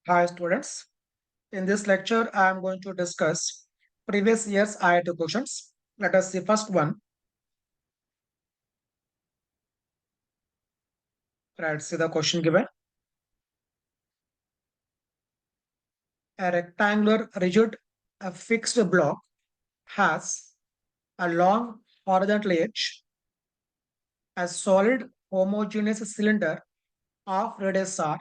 Hi students. In this lecture, I am going to discuss previous year's IIT questions. Let us see first one. Let's see the question given. A rectangular rigid a fixed block has a long horizontal edge. A solid homogeneous cylinder of radius r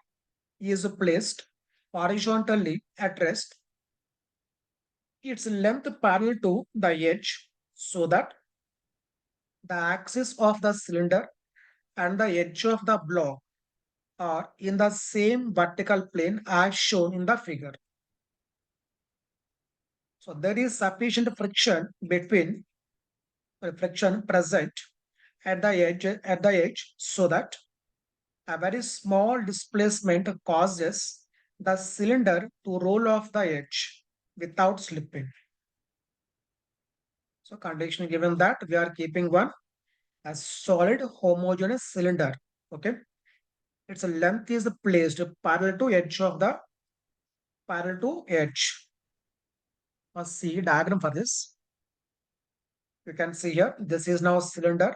is placed horizontally at rest. Its length parallel to the edge so that the axis of the cylinder and the edge of the block are in the same vertical plane as shown in the figure. So there is sufficient friction present at the edge so that a very small displacement causes the cylinder to roll off the edge without slipping. So condition given that we are keeping one a solid homogeneous cylinder. Okay, its length is placed parallel to edge. See diagram for this. You can see here, this is now cylinder.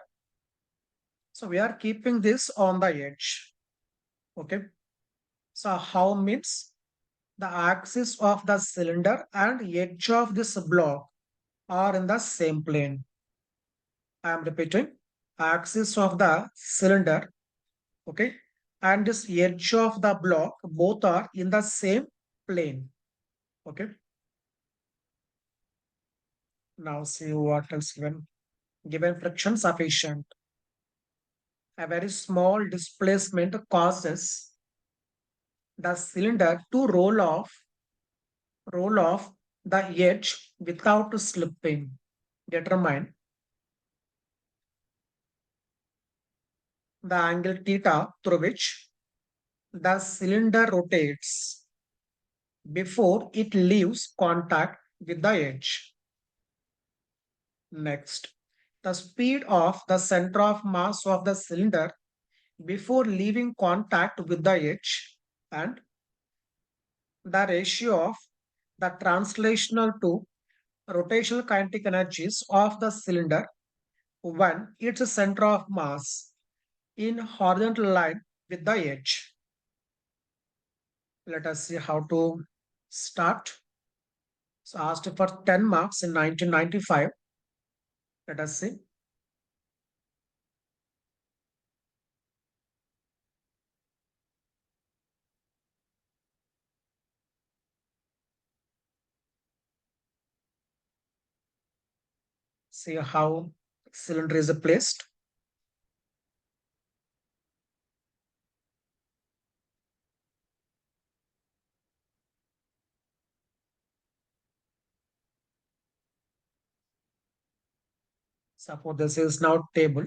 So we are keeping this on the edge. Okay. So how means the axis of the cylinder and edge of this block are in the same plane. I am repeating, axis of the cylinder, okay, and this edge of the block both are in the same plane. Okay. Now see what else given. Given friction sufficient. A very small displacement causes the cylinder to roll off the edge without slipping. Determine the angle theta through which the cylinder rotates before it leaves contact with the edge. Next, the speed of the center of mass of the cylinder before leaving contact with the edge and the ratio of the translational to rotational kinetic energies of the cylinder when its center of mass in horizontal line with the edge. Let us see how to start. So asked for 10 marks in 1995. Let us see. See how cylinder is placed. Suppose this is now table.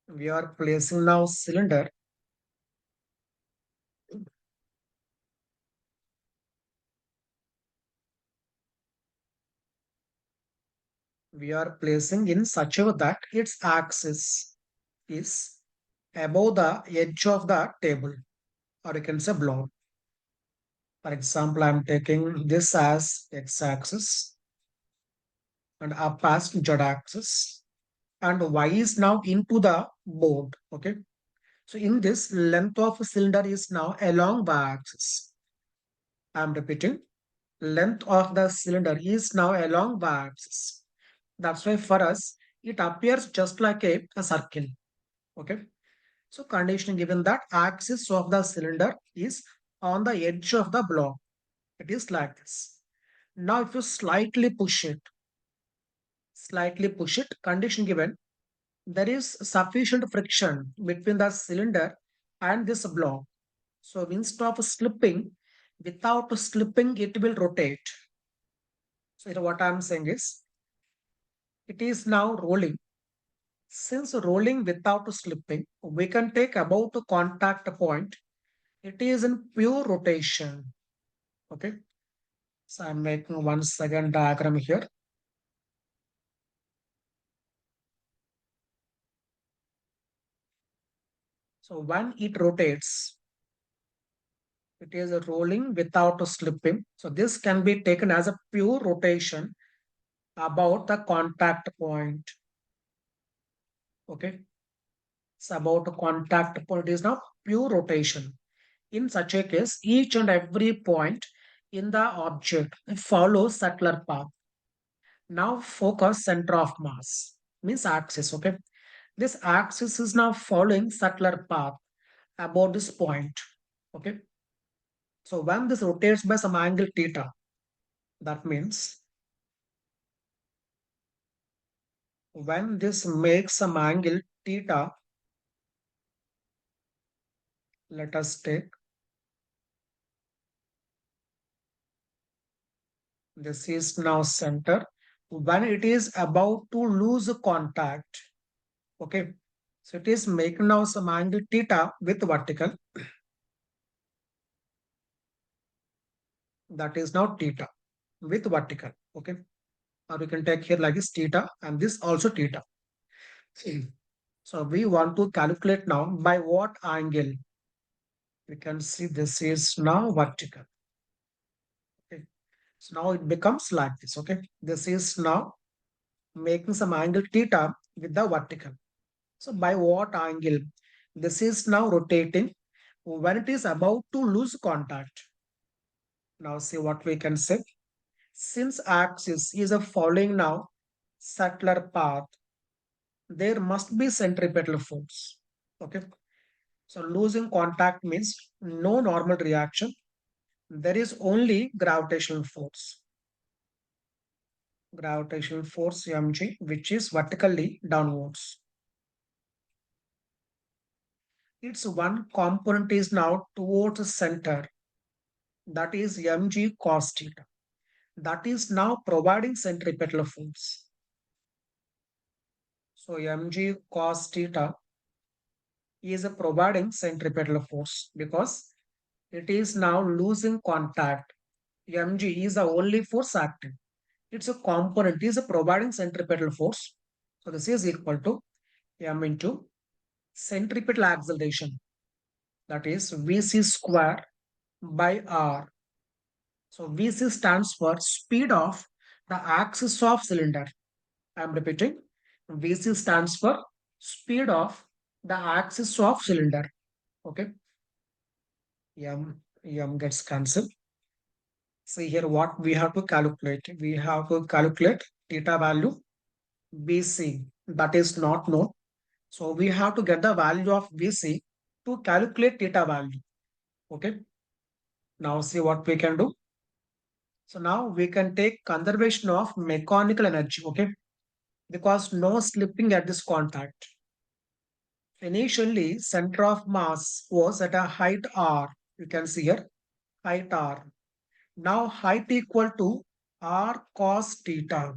We are placing now cylinder. We are placing in such a way that its axis is above the edge of the table, or you can say block. For example, I'm taking this as x-axis and up as z-axis, and y is now into the board. Okay, so in this, length of cylinder is now along y-axis. I'm repeating, length of the cylinder is now along y-axis. That's why for us, it appears just like a circle. Okay. So condition given that axis of the cylinder is on the edge of the block. It is like this. Now if you slightly push it, condition given, there is sufficient friction between the cylinder and this block. So instead of slipping, without slipping, it will rotate. So here what I'm saying is, it is now rolling. Since rolling without slipping, we can take about the contact point. It is in pure rotation. Okay. So I'm making one second diagram here. So when it rotates, it is rolling without slipping. So this can be taken as a pure rotation about the contact point. Okay. It's about a contact point is now pure rotation. In such a case, each and every point in the object follows circular path. Now focus center of mass means axis. Okay. This axis is now following circular path about this point. Okay. So when this rotates by some angle theta, that means when this makes some angle theta, let us take this is now center. When it is about to lose contact, okay, so it is making now some angle theta with vertical, that is now theta with vertical, okay, or we can take here like this theta and this also theta. So we want to calculate now by what angle. We can see this is now vertical. Okay. So now it becomes like this. Okay. This is now making some angle theta with the vertical. So by what angle? This is now rotating when it is about to lose contact. Now see what we can say. Since axis is a following now circular path, there must be centripetal force. Okay. So losing contact means no normal reaction. There is only gravitational force. Gravitational force mg, which is vertically downwards. Its one component is now towards the center, that is mg cos theta. That is now providing centripetal force. So mg cos theta is providing centripetal force because it is now losing contact. Mg is the only force acting. Its a component is providing centripetal force. So this is equal to m into centripetal acceleration, that is Vc square by r. So Vc stands for speed of the axis of cylinder. I am repeating, Vc stands for speed of the axis of cylinder. Okay, m gets cancelled. See here what we have to calculate. We have to calculate theta value Vc, that is not known. So we have to get the value of Vc to calculate theta value. Okay. Now see what we can do. So now we can take conservation of mechanical energy. Okay. Because no slipping at this contact. Initially, center of mass was at a height r. You can see here height r. Now height equal to r cos theta.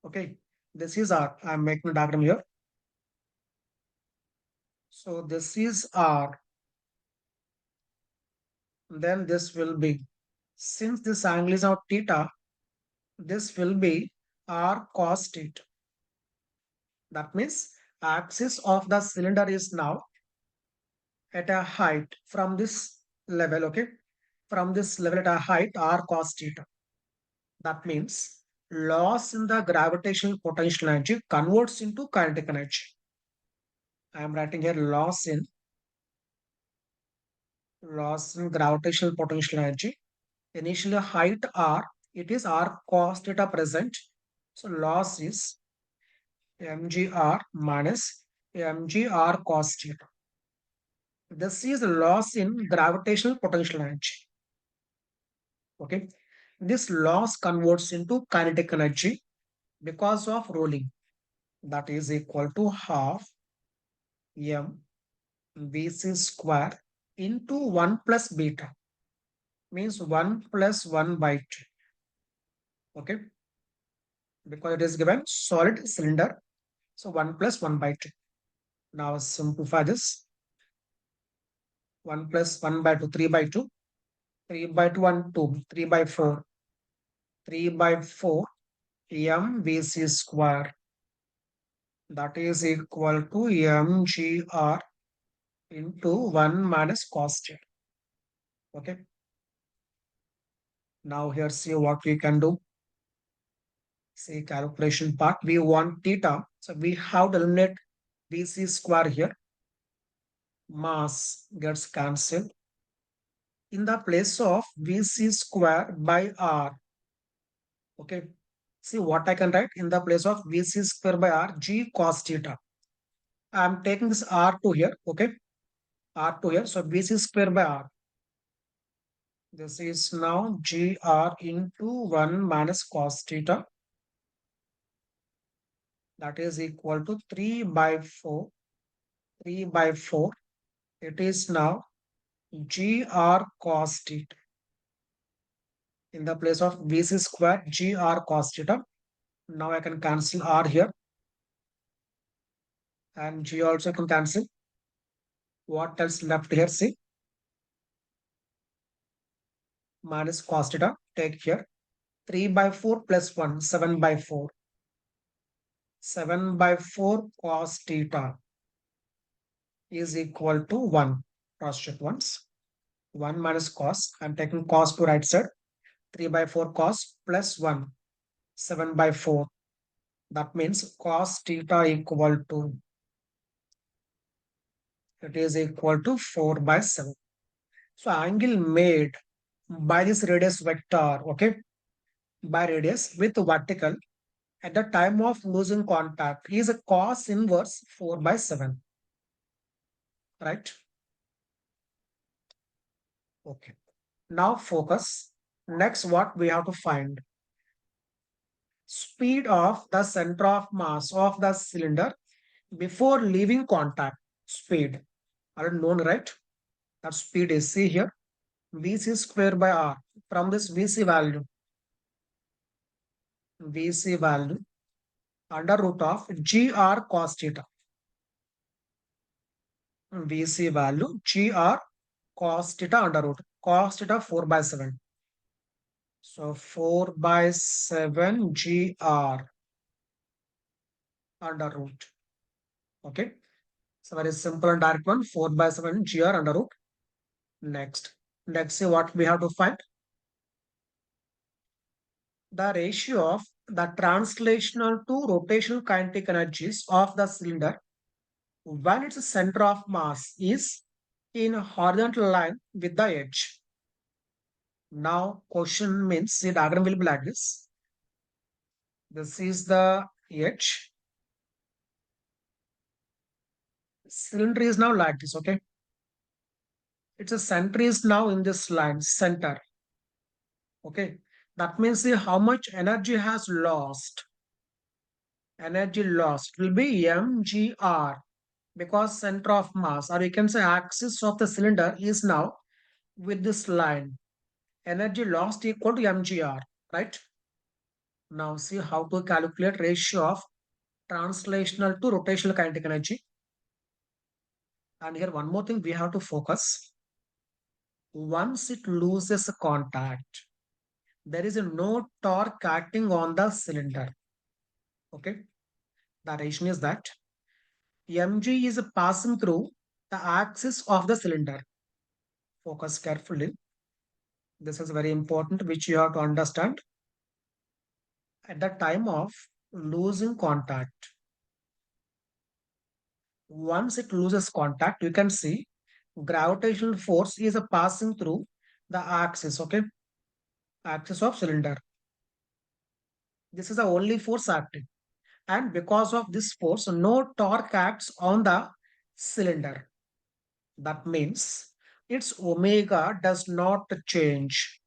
Okay. This is r. I am making a diagram here. So this is r. Then this will be, since this angle is now theta, this will be r cos theta. That means axis of the cylinder is now at a height from this level, okay? From this level at a height r cos theta. That means loss in the gravitational potential energy converts into kinetic energy. I am writing here loss in gravitational potential energy. Initially height r, it is r cos theta present. So loss is mgr minus mgr cos theta. This is loss in gravitational potential energy. Okay. This loss converts into kinetic energy because of rolling. That is equal to half m vc square into 1 plus beta. Means 1 plus 1 by 2. Okay. Because it is given solid cylinder. So 1 plus 1 by 2. Now simplify this. 1 plus 1 by 2, 3 by 2. 3 by 2 and 2. 3 by 4. 3 by 4 mvc square. That is equal to mgr into 1 minus cos theta. Okay. Now here see what we can do. See calculation part. We want theta. So we have to eliminate VC square here. Mass gets cancelled. In the place of VC square by R. Okay. See what I can write in the place of VC square by R, G cos theta. I am taking this R to here. Okay. R to here. So VC square by R. This is now GR into 1 minus cos theta. That is equal to 3 by 4. 3 by 4. It is now GR cos theta. In the place of VC square, GR cos theta. Now I can cancel R here. And G also can cancel. What else left here? See. Minus cos theta. Take here. 3 by 4 plus 1. 7 by 4. 7 by 4 cos theta is equal to 1. Cross check once. 1 minus cos. I'm taking cos to right side. 3 by 4 cos plus 1. 7 by 4. That means cos theta equal to, it is equal to 4 by 7. So angle made by this radius vector, okay, by radius with vertical at the time of losing contact is a cos inverse 4 by 7. Right? Okay. Now focus. Next, what we have to find? Speed of the center of mass of the cylinder before leaving contact. Speed. Are known, right? That speed is, see here, Vc square by R. From this Vc value under root of gr cos theta. Vc value gr cos theta under root. Cos theta 4 by 7. So 4 by 7 gr under root. Okay. So very simple and direct one. 4 by 7 gr under root. Next. Let's see what we have to find. The ratio of the translational to rotational kinetic energies of the cylinder when its center of mass is in a horizontal line with the edge. Now question means the diagram will be like this. This is the edge. Cylinder is now like this, okay? Its center is now in this line, center. Okay. That means how much energy has lost. Energy lost will be mgr because center of mass, or you can say axis of the cylinder is now with this line. Energy lost equal to mgr, right? Now see how to calculate ratio of translational to rotational kinetic energy. And here one more thing we have to focus. Once it loses contact, there is no torque acting on the cylinder. Okay. The relation is that mg is passing through the axis of the cylinder. Focus carefully. This is very important, which you have to understand. At the time of losing contact, once it loses contact, you can see gravitational force is passing through the axis, okay? Axis of cylinder. This is the only force acting. And because of this force, no torque acts on the cylinder. That means its omega does not change.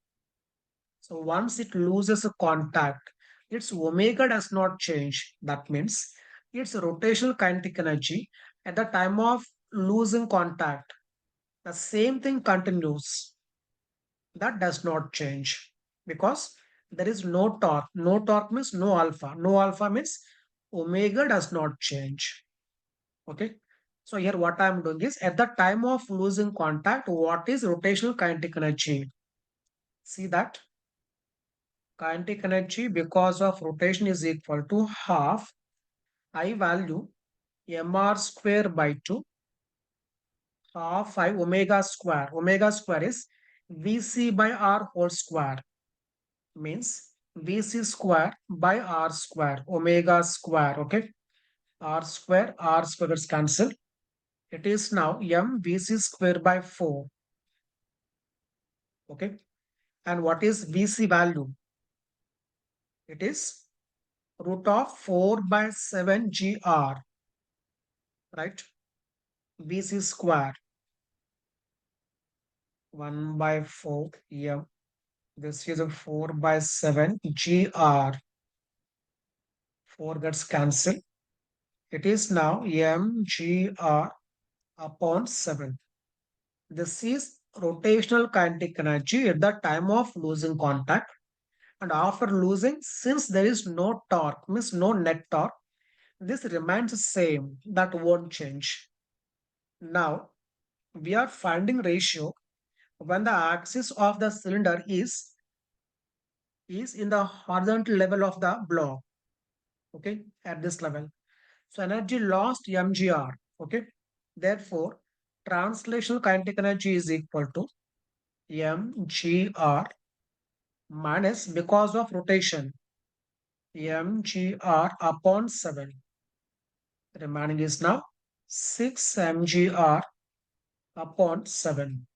So once it loses a contact, its omega does not change. That means its rotational kinetic energy at the time of losing contact, the same thing continues. That does not change because there is no torque. No torque means no alpha. No alpha means omega does not change. Okay. So here what I am doing is at the time of losing contact, what is rotational kinetic energy? See that? Kinetic energy because of rotation is equal to half I value mr square by 2, half I omega square. Omega square is VC by R whole square. Means VC square by R square. Omega square. Okay. R square is cancelled. It is now MVC square by 4. Okay. And what is VC value? It is root of 4 by 7 GR. Right. VC square. 1 by 4 M. This is a 4 by 7 GR. 4 gets cancelled. It is now mgr upon 7. This is rotational kinetic energy at the time of losing contact. And after losing, since there is no torque, means no net torque, this remains the same. That won't change. Now, we are finding ratio when the axis of the cylinder is in the horizontal level of the block. Okay, at this level. So energy lost mgr. Okay. Therefore, translational kinetic energy is equal to mgr minus, because of rotation, mgr upon 7. Remaining is now 6 mgr upon 7.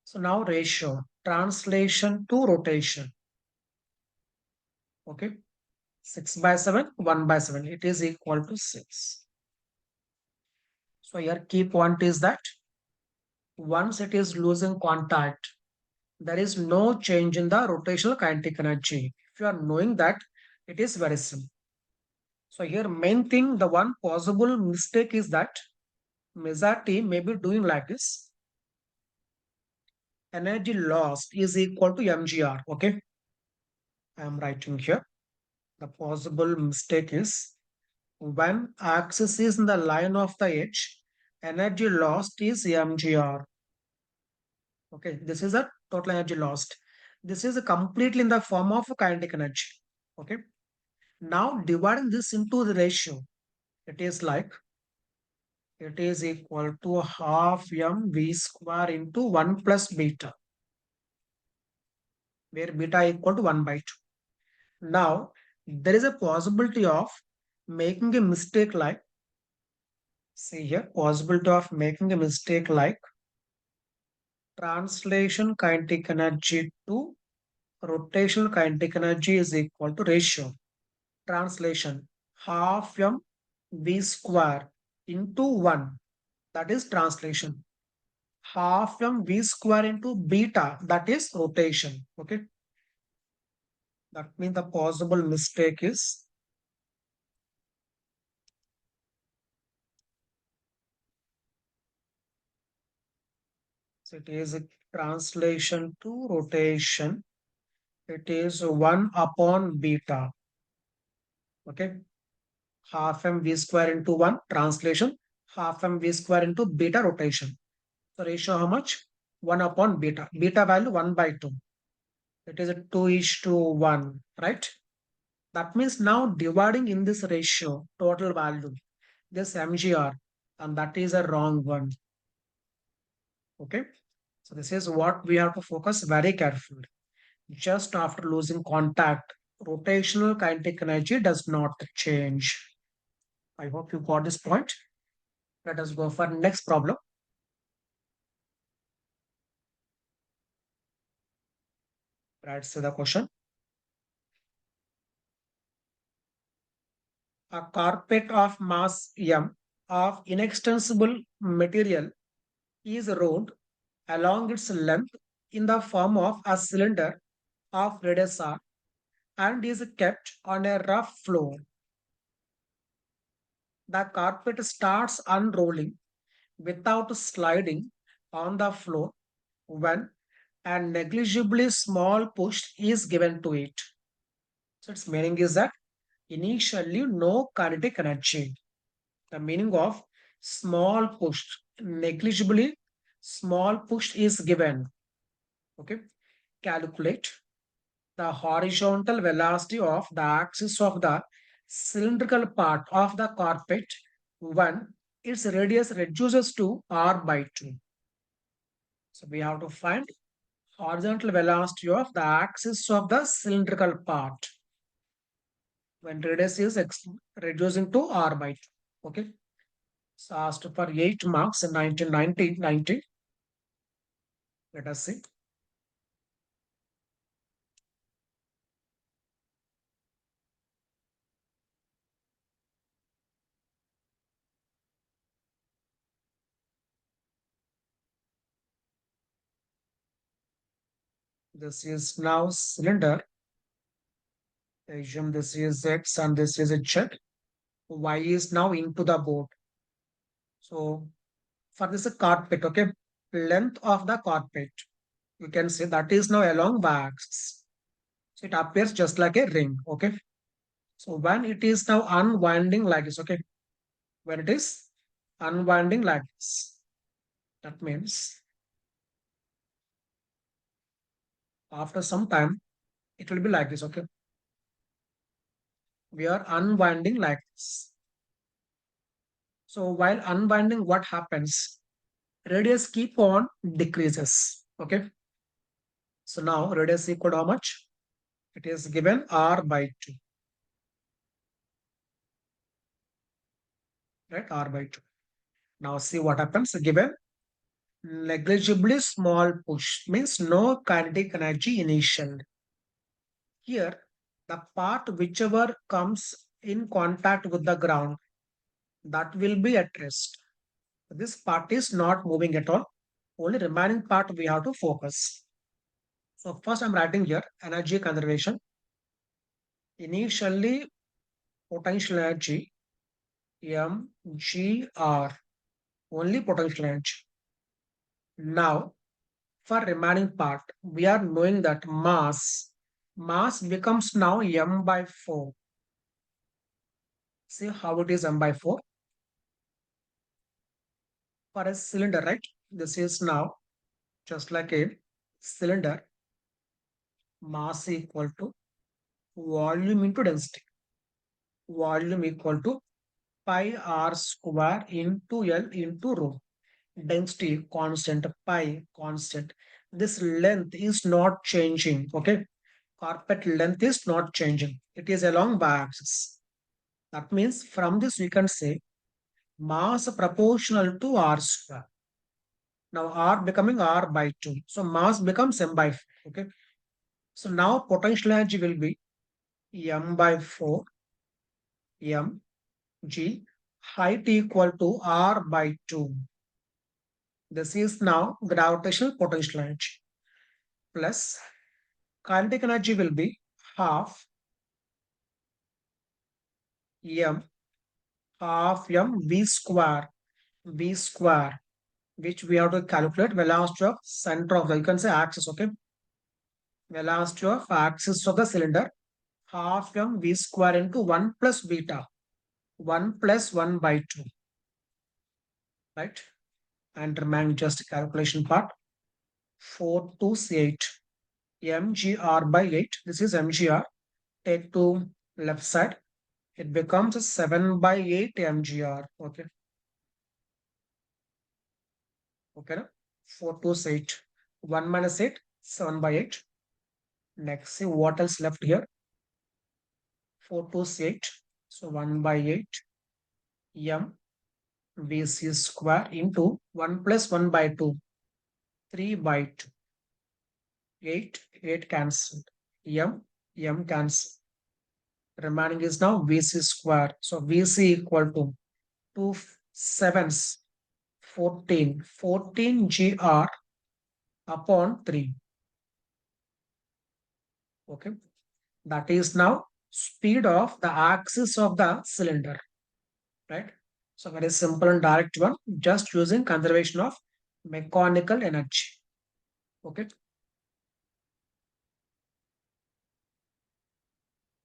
So now ratio, translation to rotation. Okay. 6 by 7, 1 by 7. It is equal to 6. So here key point is that once it is losing contact, there is no change in the rotational kinetic energy. If you are knowing that, it is very simple. So here main thing, the one possible mistake is that majority may be doing like this. Energy lost is equal to mgr. Okay. I am writing here. The possible mistake is when axis is in the line of the edge, energy lost is mgr. Okay. This is a total energy lost. This is completely in the form of kinetic energy. Okay. Now dividing this into the ratio, it is like it is equal to half mv square into 1 plus beta, where beta equal to 1 by 2. Now there is a possibility of making a mistake like, see here, possibility of making a mistake like translation kinetic energy to rotational kinetic energy is equal to ratio. Translation half m v square into 1, that is translation. Half mv square into beta, that is rotation. Okay. That means the possible mistake is so it is a translation to rotation. It is 1 upon beta. Okay. Half mv square into 1 translation, half mv square into beta rotation. So ratio how much? 1 upon beta. Beta value 1 by 2. It is a 2:1, right? That means now dividing in this ratio, total value, this mgr, and that is a wrong one. Okay. So this is what we have to focus very carefully. Just after losing contact, rotational kinetic energy does not change. I hope you got this point. Let us go for next problem. Let's see the question. A carpet of mass m of inextensible material is rolled along its length in the form of a cylinder of radius r and is kept on a rough floor. The carpet starts unrolling without sliding on the floor when a negligibly small push is given to it. So its meaning is that initially no kinetic energy. The meaning of small push, negligibly small push is given. Okay. Calculate the horizontal velocity of the axis of the cylindrical part of the carpet when its radius reduces to r by 2. So we have to find horizontal velocity of the axis of the cylindrical part when radius is reducing to r by 2. Okay. So asked for 8 marks in 1990. Let us see. This is now cylinder. Assume this is X and this is Z. Y is now into the board. So for this carpet, okay, length of the carpet, you can say that is now along y axis. So it appears just like a ring, okay. So when it is now unwinding like this, okay, when it is unwinding like this, that means after some time it will be like this, okay. We are unwinding like this. So while unwinding, what happens? Radius keep on decreases, okay. So now radius equal to how much? It is given r by 2, right? R by 2. Now see what happens. Given negligibly small push means no kinetic energy initial. Here, the part whichever comes in contact with the ground, that will be at rest. This part is not moving at all. Only remaining part we have to focus. So first I'm writing here energy conservation. Initially potential energy mgr, only potential energy. Now for remaining part, we are knowing that mass becomes now m by 4. See how it is m by 4 for a cylinder, right? This is now just like a cylinder, mass equal to volume into density. Volume equal to pi r square into L into rho. Density constant, pi constant. This length is not changing, okay? Carpet length is not changing. It is along y-axis. That means from this we can say mass proportional to r square. Now r becoming r by 2. So mass becomes m by 4. Okay. So now potential energy will be m by 4 m g, height equal to r by 2. This is now gravitational potential energy plus kinetic energy will be half m v square, which we have to calculate velocity of center of the, you can say axis, okay. Velocity of axis of the cylinder, half m v square into 1 plus beta, 1 plus 1 by 2, right? And remain just calculation part, 4 to 8, mgr by 8, this is mgr, take to left side, it becomes 7 by 8 mgr, okay. Okay, 4 to 8, 1 minus 8, 7 by 8. Next, see what else left here, 4 to 8, so 1 by 8 m vc square into 1 plus 1 by 2, 3 by 2, 8 cancelled, m cancel, remaining is now vc square. So vc equal to 2 sevens, 14 gr upon 3. Okay, that is now speed of the axis of the cylinder, right? So very simple and direct one, just using conservation of mechanical energy. Okay.